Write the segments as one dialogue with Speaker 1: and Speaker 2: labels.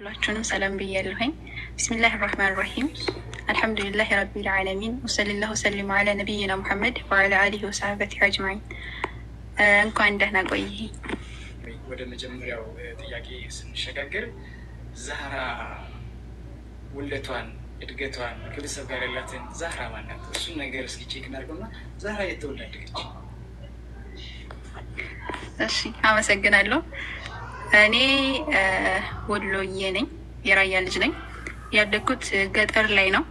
Speaker 1: ሁላችሁንም ሰላም ብያለሁኝ። ቢስሚላሂ ራህማን ራሂም አልሐምዱሊላሂ ረቢል ዓለሚን ወሰለላሁ ወሰለም ዐላ ነቢይና ሙሐመድ ወዐላ አሊሂ ወሰሐቢሂ አጅማዒን። እንኳን ደህና ቆይ።
Speaker 2: ወደ መጀመሪያው ጥያቄ ስንሸጋገር ዛህራ ውልደቷን እድገቷን ከቤተሰብ ጋር ያላትን ዛህራ ማናት? እሱን ነገር እስኪ ቼክ እናድርገውና ዛህራ የት ተወለደች?
Speaker 1: እሺ አመሰግናለሁ። እኔ ወሎዬ ነኝ፣ የራያ ልጅ ነኝ። ያደግኩት ገጠር ላይ ነው፣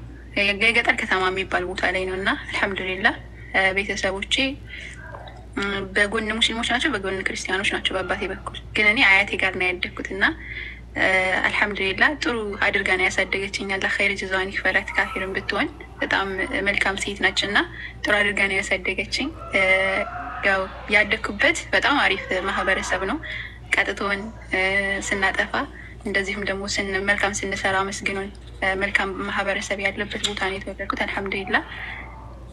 Speaker 1: የገጠር ከተማ የሚባል ቦታ ላይ ነው እና አልሐምዱሊላህ ቤተሰቦቼ በጎን ሙስሊሞች ናቸው፣ በጎን ክርስቲያኖች ናቸው በአባቴ በኩል። ግን እኔ አያቴ ጋር ነው ያደግኩት እና አልሐምዱሊላህ ጥሩ አድርጋ ነው ያሳደገችኝ። አላህ ኸይር ጀዛዋን ይክፈላት። ካፊርም ብትሆን በጣም መልካም ሴት ናች እና ጥሩ አድርጋ ነው ያሳደገችኝ። ያው ያደግኩበት በጣም አሪፍ ማህበረሰብ ነው። ቀጥቶን ስናጠፋ እንደዚሁም ደግሞ መልካም ስንሰራ መስግኖን መልካም ማህበረሰብ ያለበት ቦታ ነው የተወለድኩት አልሐምዱሊላህ።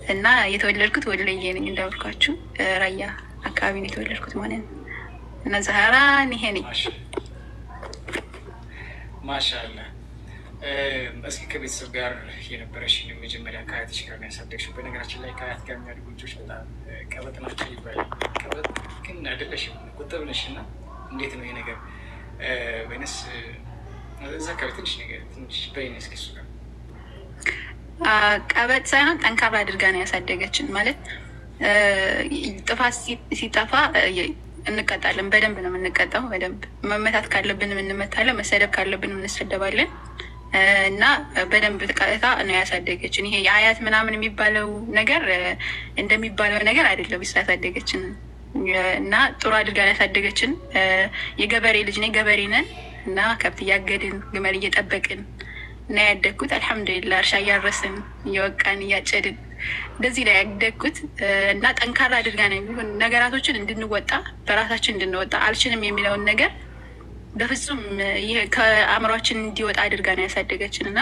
Speaker 1: እና የተወለድኩት ወሎዬ ነኝ እንዳልኳችሁ ራያ አካባቢ ነው የተወለድኩት ማለት ነው። እና ዛህራ ይሄ ነኝ።
Speaker 2: ማሻአላህ። እስኪ ከቤተሰብ ጋር የነበረሽን መጀመሪያ ከአያትሽ ጋር ነው ያሳደግሽው። በነገራችን ላይ ከአያት ጋር የሚያድጉ ልጆች በጣም ቀበጥ ናቸው ይባላል። ቀበጥ ግን አይደለሽም፣ ቁጥብ ነሽ። እና እንዴት ነው ይሄ ነገር? ወይንስ እዛ አካባቢ ትንሽ በይነ እስኪ እሱ ጋር።
Speaker 1: ቀበጥ ሳይሆን ጠንካራ አድርጋ ነው ያሳደገችን። ማለት ጥፋት ሲጠፋ እንቀጣለን። በደንብ ነው የምንቀጣው። በደንብ መመታት ካለብንም እንመታለን፣ መሰደብ ካለብንም እንሰደባለን። እና በደንብ ቀጥታ ነው ያሳደገችን። ይሄ የአያት ምናምን የሚባለው ነገር እንደሚባለው ነገር አይደለም ያሳደገችን። እና ጥሩ አድርጋ ያሳደገችን። የገበሬ ልጅ ነኝ፣ ገበሬ ነን እና ከብት እያገድን ግመል እየጠበቅን እና ያደግኩት አልሐምዱሊላህ። እርሻ እያረስን እየወቃን እያጨድን እንደዚህ ላይ ያደግኩት። እና ጠንካራ አድርጋ ነው የሚሆን ነገራቶችን እንድንወጣ በራሳችን እንድንወጣ አልችልም የሚለውን ነገር በፍጹም ይሄ ከአእምሯችን እንዲወጣ አድርጋ ነው ያሳደገችን። እና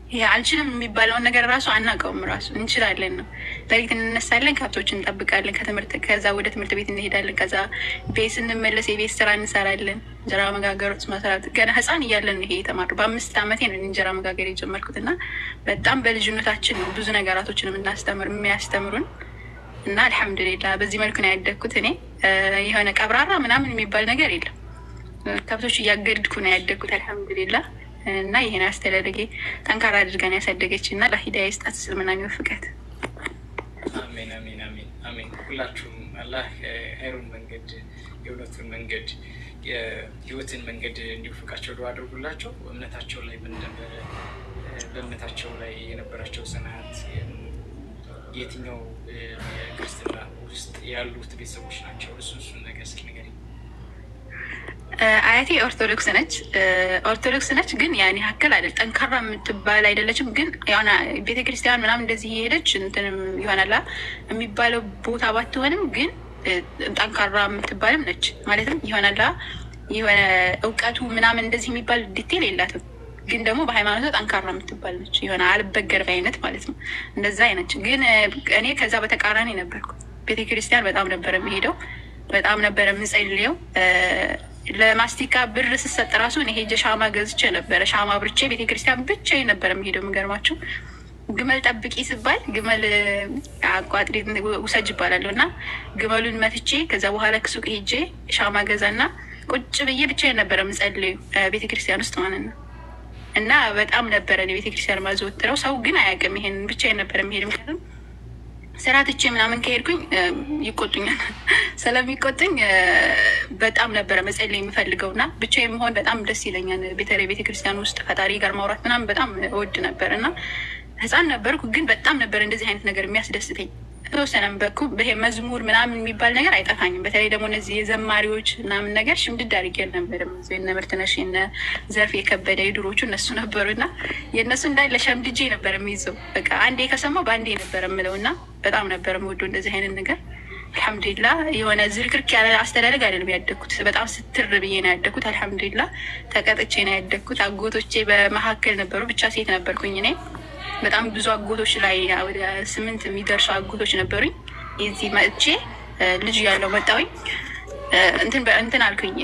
Speaker 1: ይሄ አልችልም የሚባለውን ነገር ራሱ አናውቀውም፣ ራሱ እንችላለን ነው። ለሊት እንነሳለን፣ ከብቶችን እንጠብቃለን፣ ከዛ ወደ ትምህርት ቤት እንሄዳለን። ከዛ ቤት ስንመለስ የቤት ስራ እንሰራለን። እንጀራ መጋገር፣ ወጥ መስራት። ገና ህፃን እያለን ይሄ የተማርኩት በ5 ዓመቴ ነው እንጀራ መጋገር የጀመርኩት። እና በጣም በልጅነታችን ነው ብዙ ነገራቶችን የሚያስተምሩን። እና አልሐምዱሊላህ በዚህ መልኩ ነው ያደግኩት። እኔ የሆነ ቀብራራ ምናምን የሚባል ነገር የለም። ከብቶች እያገድኩ ነው ያደግኩት አልሐምዱሊላህ። እና ይሄን አስተዳደጌ ጠንካራ አድርገን ያሳደገች እና ለሂዳያ ይስጣት እስልምና የሚወፍቃት።
Speaker 2: አሜን አሜን አሜን አሜን። ሁላችሁም አላህ ኸይሩን መንገድ የእውነቱን መንገድ የህይወትን መንገድ እንዲወፍቃቸው ዱዓ አድርጉላቸው። እምነታቸው ላይ ምን ነበረ? በእምነታቸው ላይ የነበራቸው ጽናት የትኛው የክርስትና ውስጥ ያሉት ቤተሰቦች ናቸው? እሱን ነገር እስኪ ንገሪኝ።
Speaker 1: አያቴ ኦርቶዶክስ ነች፣ ግን ያን ያክል አይደል ጠንካራ የምትባል አይደለችም። ግን የሆነ ቤተክርስቲያን ምናምን እንደዚህ የሄደች እንትንም ይሆናላ የሚባለው ቦታ ባትሆንም ግን ጠንካራ የምትባልም ነች። ማለትም ይሆናላ የሆነ እውቀቱ ምናምን እንደዚህ የሚባል ዲቴል የላትም። ግን ደግሞ በሃይማኖቷ ጠንካራ የምትባል ነች። የሆነ አልበገር አይነት ማለት ነው። እንደዛ አይነች። ግን እኔ ከዛ በተቃራኒ ነበርኩ። ቤተክርስቲያን በጣም ነበረ የሚሄደው፣ በጣም ነበረ የምንጸልየው። ለማስቲካ ብር ስሰጥ ራሱ እኔ ሄጄ ሻማ ገዝቼ ነበረ። ሻማ ብርቼ ቤተክርስቲያን ብቻዬን ነበረ የሚሄደው። የሚገርማችሁ ግመል ጠብቂ ስባል ግመል አቋጥሪ ውሰጅ ይባላለሁ እና ግመሉን መትቼ ከዛ በኋላ ሱቅ ሄጄ ሻማ ገዛና ቁጭ ብዬ ብቻዬን ነበረ የምጸልየው ቤተክርስቲያን ውስጥ ማለት ነው። እና በጣም ነበረ እኔ ቤተክርስቲያን ማዘወትረው። ሰው ግን አያውቅም ይሄን። ብቻዬን ነበረ የሚሄድ። ምክንያቱም ስራ ትቼ ምናምን ከሄድኩኝ ይቆጡኛል። ስለሚቆጡኝ በጣም ነበረ መጸለይ የምፈልገው እና ብቻዬን መሆን በጣም ደስ ይለኛል። በተለይ ቤተክርስቲያን ውስጥ ፈጣሪ ጋር ማውራት ምናምን በጣም እወድ ነበር እና ህፃን ነበርኩ። ግን በጣም ነበር እንደዚህ አይነት ነገር የሚያስደስተኝ። ተወሰነም በኩ ይሄ መዝሙር ምናምን የሚባል ነገር አይጠፋኝም። በተለይ ደግሞ እነዚህ የዘማሪዎች ምናምን ነገር ሽምድድ አድርጌ ነበር። እነ ምርትነሽ እነ ዘርፌ የከበደ የድሮቹ እነሱ ነበሩ እና የእነሱ እንዳለ ሸምድጄ ነበር የሚይዘው። በቃ አንዴ ከሰማሁ በአንዴ ነበር የምለው እና በጣም ነበር የምወደው እንደዚህ አይነት ነገር። አልሐምዱሊላህ የሆነ ዝርክርክ ያለ አስተዳደግ አይደለም ያደግኩት። በጣም ስትር ብዬ ነው ያደግኩት። አልሐምዱሊላህ ተቀጥቼ ነው ያደግኩት። አጎቶቼ በመካከል ነበሩ፣ ብቻ ሴት ነበርኩኝ እኔ። በጣም ብዙ አጎቶች ላይ ወደ 8 የሚደርሱ አጎቶች ነበሩኝ። የዚህ መጥቼ ልጅ ያለው መጣሁኝ እንትን አልኩኝ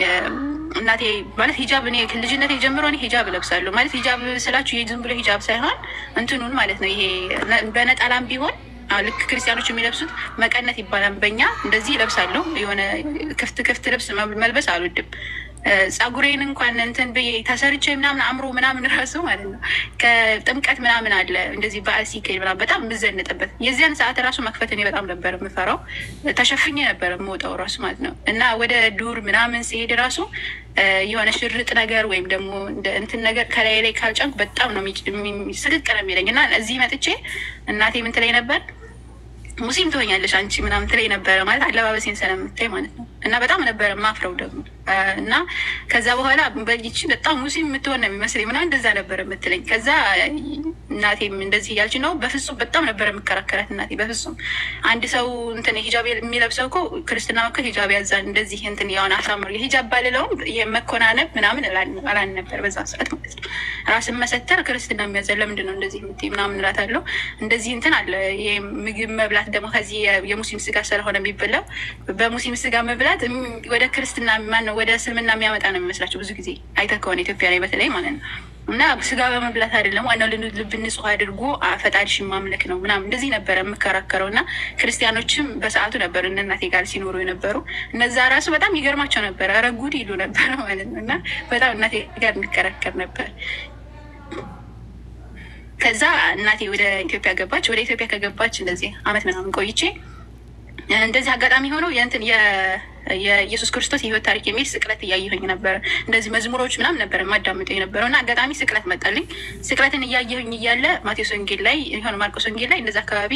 Speaker 1: እናቴ ማለት ሂጃብ እኔ ልጅነቴ ጀምሮ እኔ ሂጃብ እለብሳለሁ ማለት ሂጃብ ስላችሁ ይሄ ዝም ብሎ ሂጃብ ሳይሆን እንትኑን ማለት ነው። ይሄ በነጠላም ቢሆን ልክ ክርስቲያኖች የሚለብሱት መቀነት ይባላል በእኛ እንደዚህ ይለብሳለሁ። የሆነ ክፍት ልብስ መልበስ አልወድም። ጸጉሬን እንኳን እንትን ብዬ ተሰርቼ ምናምን አምሮ ምናምን ራሱ ማለት ነው ከጥምቀት ምናምን አለ እንደዚህ በዓል ሲካሄድ ምናምን በጣም የምዘንጥበት የዚያን ሰዓት ራሱ መክፈት እኔ በጣም ነበር የምፈራው። ተሸፍኜ ነበር የምወጣው ራሱ ማለት ነው። እና ወደ ዱር ምናምን ሲሄድ ራሱ የሆነ ሽርጥ ነገር ወይም ደግሞ እንትን ነገር ከላይ ላይ ካልጫንኩ በጣም ነው ስቅቅ ነው የሚለኝ። እና እዚህ መጥቼ እናቴ ምን ትለኝ ነበር ሙስሊም ትሆኛለሽ አንቺ ምናምን ትለኝ ነበረ ማለት አለባበሴን ስለምታይ ማለት ነው። እና በጣም ነበረ ማፍረው ደግሞ እና ከዛ በኋላ በልጅ በጣም ሙስሊም የምትሆን ነው የሚመስለኝ ምናምን እንደዛ ነበረ የምትለኝ። ከዛ እናቴም እንደዚህ እያልች ነው በፍጹም በጣም ነበረ የምከራከራት እናቴ በፍጹም አንድ ሰው እንትን ሂጃብ የሚለብሰው እኮ ክርስትና መከ ሂጃብ ያዛል እንደዚህ እንትን የሆነ አሳምር ሂጃብ ባልለውም መኮናነብ ምናምን አላን ነበር በዛ ሰዓት ማለት ነው። ራስን መሰተር ክርስትና የሚያዘል ለምንድን ነው እንደዚህ የምትይ ምናምን እላታለሁ። እንደዚህ እንትን አለ ይሄ ምግብ መብላት ደግሞ ከዚህ የሙስሊም ስጋ ስለሆነ የሚበላው በሙስሊም ስጋ መብላት ወደ ክርስትና ማነው ወደ እስልምና የሚያመጣ ነው የሚመስላቸው ብዙ ጊዜ አይተህ ከሆነ ኢትዮጵያ ላይ በተለይ ማለት ነው። እና ስጋ በመብላት አይደለም ዋናው ልብ ንጹህ አድርጎ ፈጣሪሽን ማምለክ ነው ምናምን እንደዚህ ነበረ የምከራከረው። እና ክርስቲያኖችም በሰዓቱ ነበሩ እነ እናቴ ጋር ሲኖሩ የነበሩ እነዛ ራሱ በጣም ይገርማቸው ነበር። ኧረ ጉድ ይሉ ነበረ ማለት ነው። እና በጣም እናቴ ጋር እንከራከር ነበር። ከዛ እናቴ ወደ ኢትዮጵያ ገባች። ወደ ኢትዮጵያ ከገባች እንደዚህ አመት ምናምን ቆይቼ እንደዚህ አጋጣሚ ሆነው የእንትን የኢየሱስ ክርስቶስ የህይወት ታሪክ የሚል ስቅለት እያየሁኝ ነበር። እንደዚህ መዝሙሮች ምናምን ነበር ማዳምጠው የነበረው እና አጋጣሚ ስቅለት መጣልኝ። ስቅለትን እያየሁኝ እያለ ማቴዎስ ወንጌል ላይ የሆነ ማርቆስ ወንጌል ላይ እንደዛ አካባቢ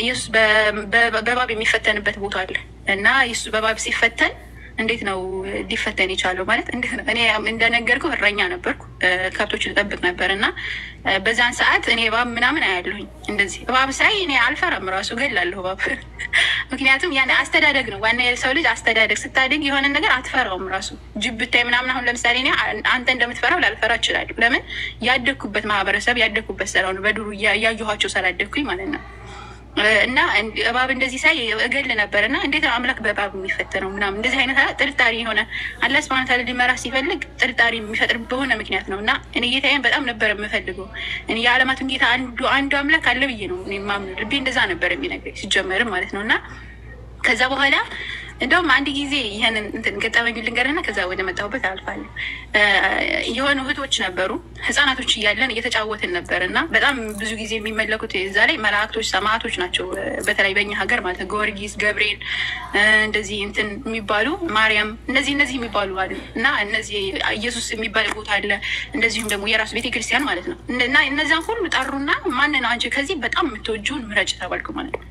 Speaker 1: ኢየሱስ በእባብ የሚፈተንበት ቦታ አለ እና ኢየሱስ በእባብ ሲፈተን እንዴት ነው ሊፈተን የቻለው ማለት እንዴት ነው? እኔ እንደነገርኩ እረኛ ነበርኩ፣ ከብቶችን እጠብቅ ነበር እና በዛን ሰዓት እኔ እባብ ምናምን አያለሁኝ። እንደዚህ እባብ ሳይ እኔ አልፈራም ራሱ እገላለሁ እባብ። ምክንያቱም ያን አስተዳደግ ነው ዋና የሰው ልጅ አስተዳደግ። ስታድግ የሆነ ነገር አትፈራውም ራሱ ጅብ ብታይ ምናምን። አሁን ለምሳሌ እኔ አንተ እንደምትፈራው ላልፈራ እችላለሁ። ለምን ያደግኩበት ማህበረሰብ ያደግኩበት ስለሆነ በዱሩ እያየኋቸው ስላደግኩኝ ማለት ነው። እና እባብ እንደዚህ ሳይ እገል ነበር እና እንዴት ነው አምላክ በእባብ የሚፈተነው ምናምን እንደዚህ አይነት ጥርጣሬ የሆነ አላህ ሱብሃነሁ ወተዓላ ሊመራ ሲፈልግ ጥርጣሬ የሚፈጥር በሆነ ምክንያት ነው። እና እኔ ጌታዬን በጣም ነበር የምፈልገው። እኔ የዓለማቱን ጌታ አንዱ አምላክ አለ ብዬ ነው የማምነው። ልቤ እንደዛ ነበር የሚነግረኝ ሲጀመርም ማለት ነው። እና ከዛ በኋላ እንደውም አንድ ጊዜ ይህንን እንትን ገጠመኝ ልንገርና ከዛ ወደ መጣሁበት አልፋለሁ። የሆኑ እህቶች ነበሩ ህፃናቶች እያለን እየተጫወትን ነበር እና በጣም ብዙ ጊዜ የሚመለኩት እዛ ላይ መላእክቶች ሰማዕቶች ናቸው። በተለይ በኛ ሀገር ማለት ነው ጊዮርጊስ፣ ገብርኤል እንደዚህ እንትን የሚባሉ ማርያም እነዚህ የሚባሉ አሉ እና እነዚህ ኢየሱስ የሚባል ቦታ አለ። እንደዚሁም ደግሞ የራሱ ቤተክርስቲያን ማለት ነው። እና እነዛን ሁሉ ጠሩና ማንን ነው አንቺ ከዚህ በጣም የምትወጂውን ምረጭ ተባልኩ ማለት ነው።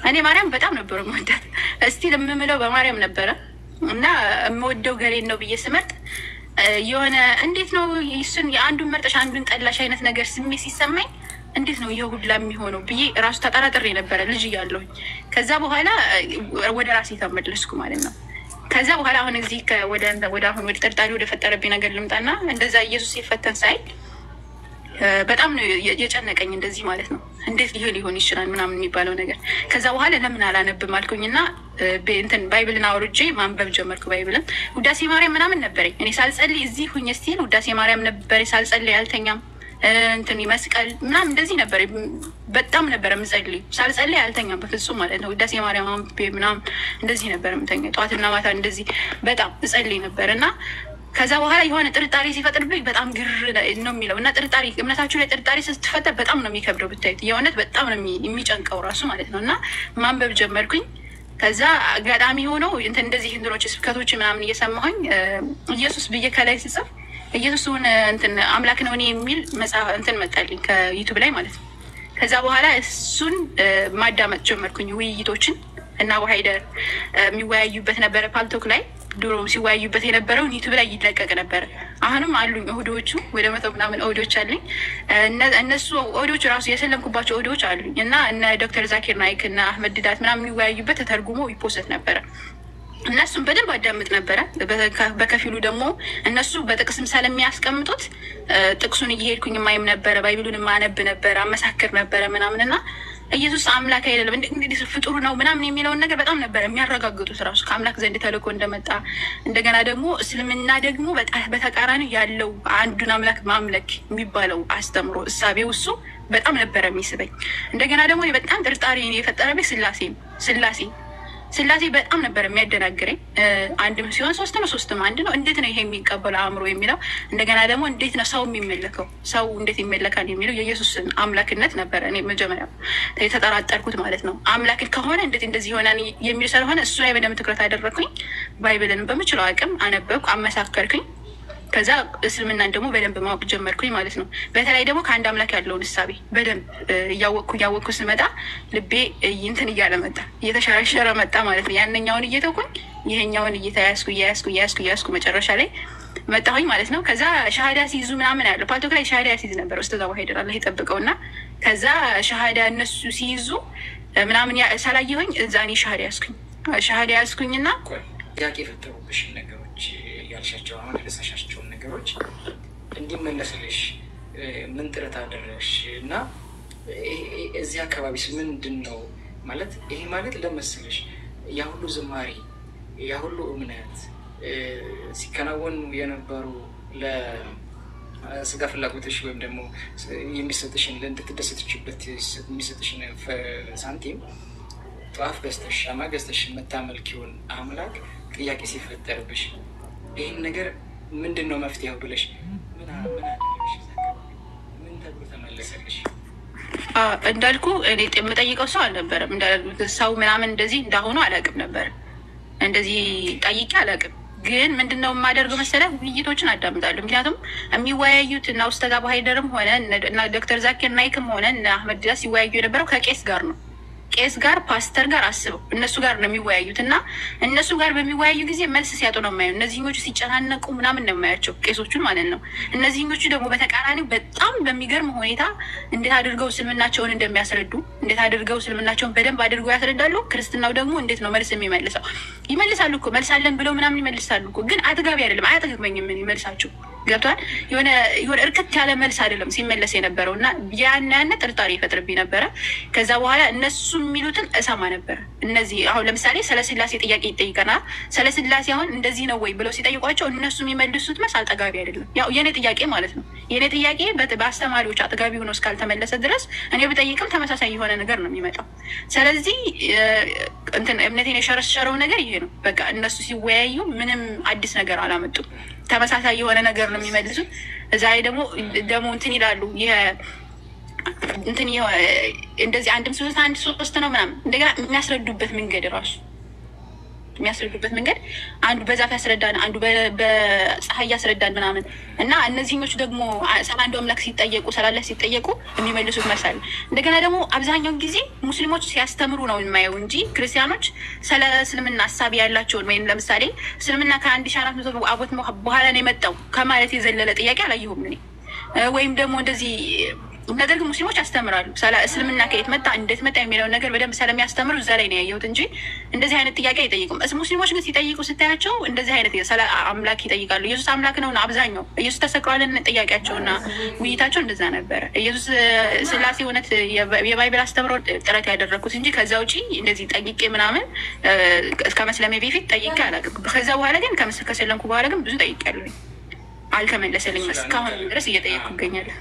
Speaker 1: እኔ ማርያም በጣም ነበር የምወዳት እስቲ የምምለው በማርያም ነበረ እና የምወደው ገሌን ነው ብዬ ስመርጥ የሆነ እንዴት ነው እሱን የአንዱን መርጠሽ አንዱን ጠላሽ አይነት ነገር ስሜት ሲሰማኝ እንዴት ነው ይሄ ሁላ የሚሆነው ብዬ ራሱ ተጠራጥሬ ነበረ ልጅ እያለሁኝ። ከዛ በኋላ ወደ ራሴ ተመለስኩ ማለት ነው። ከዛ በኋላ አሁን እዚህ ወደ ጥርጣሬ ወደ ፈጠረብኝ ነገር ልምጣና እንደዛ ኢየሱስ ሲፈተን ሳይ በጣም ነው የጨነቀኝ እንደዚህ ማለት ነው። እንዴት ሊሆን ይችላል ምናምን የሚባለው ነገር። ከዛ በኋላ ለምን አላነብም አልኩኝና እንትን ባይብልን አውርጄ ማንበብ ጀመርኩ። ባይብልን ውዳሴ ማርያም ምናምን ነበረኝ እኔ ሳልጸልይ እዚህ ሁኝ ስቲል ውዳሴ ማርያም ነበረ ሳልጸልይ አልተኛም። እንትን መስቀል ምናምን እንደዚህ ነበር በጣም ነበር የምጸልይ ሳልጸልይ አልተኛም በፍጹም ማለት ነው። ውዳሴ ማርያም ምናምን እንደዚህ ነበር የምተኛው ጠዋትና ማታ እንደዚህ በጣም እጸልይ ነበር እና ከዛ በኋላ የሆነ ጥርጣሬ ሲፈጥርብኝ በጣም ግር ነው የሚለው እና ጥርጣሬ እምነታችሁ ላይ ጥርጣሬ ስትፈጠር በጣም ነው የሚከብደው ብታዩት የእውነት በጣም ነው የሚጨንቀው ራሱ ማለት ነው። እና ማንበብ ጀመርኩኝ። ከዛ አጋጣሚ ሆነው እንደዚህ እንትኖች ስብከቶች ምናምን እየሰማሁኝ ኢየሱስ ብዬ ከላይ ስጽፍ ኢየሱስን እንትን አምላክ ነው እኔ የሚል መጽሐፍ እንትን መጣልኝ ከዩቱብ ላይ ማለት ነው። ከዛ በኋላ እሱን ማዳመጥ ጀመርኩኝ። ውይይቶችን እና ዋሃይደር የሚወያዩበት ነበረ ፓልቶክ ላይ ድሮ ሲወያዩበት የነበረውን ዩቱብ ላይ ይለቀቅ ነበር። አሁንም አሉኝ ኦዲዮቹ ወደ 100 ምናምን ኦዲዮች አሉኝ። እነሱ ኦዲዮቹ ራሱ የሰለምኩባቸው ኦዲዮች አሉኝ እና እነ ዶክተር ዛኪር ናይክ እና አህመድ ዲዳት ምናምን የሚወያዩበት ተተርጉሞ ይፖስት ነበረ። እነሱም በደንብ አዳምጥ ነበረ። በከፊሉ ደግሞ እነሱ በጥቅስም ስለሚያስቀምጡት ጥቅሱን እየሄድኩኝ ማይም ነበረ። ባይብሉን ማነብ ነበረ፣ አመሳክር ነበረ ምናምን እና ኢየሱስ አምላክ አይደለም እንግዲህ ፍጡር ነው ምናምን የሚለውን ነገር በጣም ነበር የሚያረጋግጡት ራሱ ከአምላክ ዘንድ ተልኮ እንደመጣ። እንደገና ደግሞ እስልምና ደግሞ በተቃራኒ ያለው አንዱን አምላክ ማምለክ የሚባለው አስተምሮ እሳቤው እሱ በጣም ነበረ የሚስበኝ። እንደገና ደግሞ በጣም ጥርጣሬ የፈጠረብኝ ስላሴ በጣም ነበር የሚያደናግረኝ። አንድም ሲሆን ሶስት ነው፣ ሶስትም አንድ ነው። እንዴት ነው ይሄ የሚቀበለው አእምሮ የሚለው? እንደገና ደግሞ እንዴት ነው ሰው የሚመለከው? ሰው እንዴት ይመለካል የሚለው የኢየሱስን አምላክነት ነበረ እኔ መጀመሪያ የተጠራጠርኩት ማለት ነው። አምላክ ከሆነ እንዴት እንደዚህ ይሆናል የሚል ስለሆነ እሱ ላይ በደንብ ትኩረት አደረግኩኝ። ባይብልን በምችለው አቅም አነበብኩ፣ አመሳከርኩኝ። ከዛ እስልምናን ደግሞ በደንብ ማወቅ ጀመርኩኝ ማለት ነው። በተለይ ደግሞ ከአንድ አምላክ ያለውን እሳቤ በደንብ እያወቅኩ ስመጣ ልቤ እንትን እያለ መጣ፣ እየተሸረሸረ መጣ ማለት ነው። ያንኛውን እየተውኩኝ ይሄኛውን እያያዝኩ መጨረሻ ላይ መጣሁኝ ማለት ነው። ከዛ ሻሃዳ ሲይዙ ምናምን ያለው ፓልቶክ ላይ ሻሃዳ ሲይዝ ነበር ኡስታዝ አቡ ሀይደር አላህ ይጠብቀው እና ከዛ ሻሃዳ እነሱ ሲይዙ ምናምን ሳላየሁኝ እዛ እኔ ሻሃዳ ያዝኩኝና
Speaker 2: ጥያቄ የፈጠሩብሽ ነገሮች ያልሻቸው አሁን ያነሳሻቸውን ነገሮች እንዲመለስልሽ ምን ጥረት አደረግሽ? እና እዚህ አካባቢስ ምንድን ነው ማለት ይሄ ማለት ለመሰለሽ ያ ሁሉ ዝማሬ ያ ሁሉ እምነት ሲከናወኑ የነበሩ ለስጋ ፍላጎትሽ ወይም ደግሞ የሚሰጥሽን እንድትደሰትችበት የሚሰጥሽን ሳንቲም ጧፍ ገዝተሽ ሻማ ገዝተሽ የምታመልኪውን አምላክ ጥያቄ ሲፈጠርብሽ ይህን ነገር ምንድን ነው መፍትሄው ብለሽ ምን አደረግሽ? ምን ተብሎ ተመለሰልሽ?
Speaker 1: እንዳልኩ እኔ የምጠይቀው ሰው አልነበረም። ሰው ምናምን እንደዚህ እንዳሆኑ አላውቅም ነበር። እንደዚህ ጠይቄ አላውቅም። ግን ምንድነው የማደርገው መሰለህ? ውይይቶችን አዳምጣለሁ። ምክንያቱም የሚወያዩት እና ኡስታዝ አቡ ሀይደርም ሆነ እና ዶክተር ዛኪር ናይክም ሆነ እና አህመድ ዲዳ ሲወያዩ የነበረው ከቄስ ጋር ነው። ቄስ ጋር ፓስተር ጋር አስበው እነሱ ጋር ነው የሚወያዩት እና እነሱ ጋር በሚወያዩ ጊዜ መልስ ሲያጡ ነው የማየው። እነዚህኞቹ ሲጨናነቁ ምናምን ነው የማያቸው ቄሶቹን ማለት ነው። እነዚህኞቹ ደግሞ በተቃራኒው በጣም በሚገርም ሁኔታ እንዴት አድርገው እስልምናቸውን እንደሚያስረዱ እንዴት አድርገው እስልምናቸውን በደንብ አድርገው ያስረዳሉ። ክርስትናው ደግሞ እንዴት ነው መልስ የሚመልሰው? ይመልሳሉ እኮ መልሳለን ብለው ምናምን ይመልሳሉ እኮ ግን አጥጋቢ አይደለም። አያጠግበኝም ይመልሳቸው ገብቷል። የሆነ እርክት ያለ መልስ አይደለም ሲመለስ የነበረው እና ያነ ጥርጣሬ ይፈጥርብኝ ነበረ። ከዛ በኋላ እነሱ የሚሉትን እሰማ ነበረ። እነዚህ አሁን ለምሳሌ ስለ ስላሴ ጥያቄ ይጠይቀናል። ስለ ስላሴ አሁን እንደዚህ ነው ወይ ብለው ሲጠይቋቸው እነሱ የሚመልሱት መልስ አጠጋቢ አይደለም። ያው የኔ ጥያቄ ማለት ነው። የኔ ጥያቄ በአስተማሪዎች አጠጋቢ ሆኖ እስካልተመለሰ ድረስ እኔ ብጠይቅም ተመሳሳይ የሆነ ነገር ነው የሚመጣው። ስለዚህ እምነቴን የሸረሸረው ነገር ይሄ ነው። በቃ እነሱ ሲወያዩ ምንም አዲስ ነገር አላመጡም። ተመሳሳይ የሆነ ነገር ነው የሚመልሱት። እዛ ላይ ደግሞ እንትን ይላሉ እንደዚህ አንድ ሶስት ነው ምናምን። እንደገና የሚያስረዱበት መንገድ አንዱ በዛፍ ያስረዳን፣ አንዱ በፀሐይ ያስረዳን ምናምን እና እነዚህኞቹ ደግሞ ስለ አንዱ አምላክ ሲጠየቁ የሚመልሱት መሳል። እንደገና ደግሞ አብዛኛውን ጊዜ ሙስሊሞች ሲያስተምሩ ነው የማየው እንጂ ክርስቲያኖች ስለ እስልምና ሀሳቢ ያላቸውን ወይም ለምሳሌ እስልምና ከ1400 ዓመት በኋላ ነው የመጣው ከማለት የዘለለ ጥያቄ አላየሁም እኔ። ወይም ደግሞ እንደዚህ ነገር ግን ሙስሊሞች ያስተምራሉ እስልምና ከየት መጣ እንዴት መጣ የሚለውን ነገር በደንብ ስለሚያስተምሩ እዛ ላይ ነው ያየሁት እንጂ እንደዚህ አይነት ጥያቄ አይጠይቁም። ሙስሊሞች ግን ሲጠይቁ ስታያቸው እንደዚህ አይነት ስለ አምላክ ይጠይቃሉ። ኢየሱስ አምላክ ነው አብዛኛው ኢየሱስ ተሰቅሏልን ጥያቄያቸውና ውይይታቸው እንደዛ ነበረ። ኢየሱስ ስላሴ እውነት የባይብል አስተምሮ ጥረት ያደረግኩት እንጂ ከዛ ውጪ እንደዚህ ጠይቄ ምናምን ከመስለሜ በፊት ጠይቄ አላውቅም። ከዛ በኋላ ግን ከሰለምኩ በኋላ ግን ብዙ ጠይቄያለሁ። አልተመለሰልኝም። እስካሁን ድረስ እየጠየቅኩ እገኛለሁ።